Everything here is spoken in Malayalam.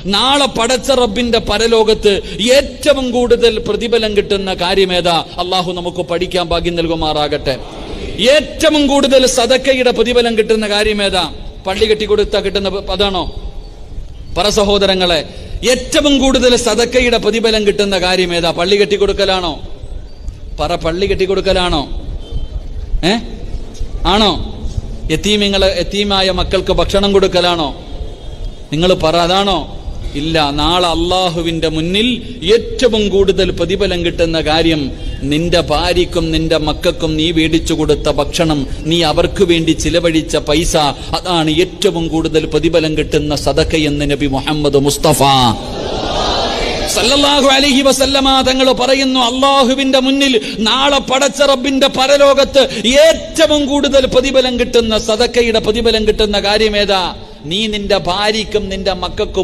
നാളെ പടച്ച റബ്ബിന്റെ പരലോകത്ത് ഏറ്റവും കൂടുതൽ പ്രതിഫലം കിട്ടുന്ന കാര്യമേതാ? അള്ളാഹു നമുക്ക് പഠിക്കാൻ ഭാഗ്യം നൽകുമാറാകട്ടെ. ഏറ്റവും കൂടുതൽ സദക്കയുടെ പ്രതിഫലം കിട്ടുന്ന കാര്യമേതാ? പള്ളി കെട്ടിക്കൊടുത്താ കിട്ടുന്ന അതാണോ? പറ സഹോദരങ്ങളെ, ഏറ്റവും കൂടുതൽ സദക്കയുടെ പ്രതിഫലം കിട്ടുന്ന കാര്യമേതാ? പള്ളി കെട്ടിക്കൊടുക്കലാണോ? പറ, പള്ളി കെട്ടിക്കൊടുക്കലാണോ? ആണോ? യതീമായ മക്കൾക്ക് ഭക്ഷണം കൊടുക്കലാണോ? നിങ്ങൾ പറ, അതാണോ? ഇല്ല. നാളെ അള്ളാഹുവിന്റെ മുന്നിൽ ഏറ്റവും കൂടുതൽ പ്രതിഫലം കിട്ടുന്ന കാര്യം നിന്റെ ഭാര്യക്കും നിന്റെ മക്കൾക്കും നീ മേടിച്ചു കൊടുത്ത ഭക്ഷണം, നീ അവർക്ക് വേണ്ടി ചിലവഴിച്ച പൈസ, അതാണ് ഏറ്റവും കൂടുതൽ പ്രതിഫലം കിട്ടുന്ന സദഖയെന്ന് നബി മുഹമ്മദ് മുസ്തഫ സല്ലല്ലാഹു അലൈഹി വസല്ലമ തങ്ങൾ പറയുന്നു, അള്ളാഹുവിന്റെ മുന്നിൽ നാളെ പടച്ച റബ്ബിന്റെ പരലോകത്ത് ഏറ്റവും കൂടുതൽ പ്രതിഫലം കിട്ടുന്ന സദഖയുടെ പ്രതിഫലം കിട്ടുന്ന കാര്യമേതാ? നീ നിന്റെ ഭാര്യക്കും നിന്റെ മക്കൾക്കും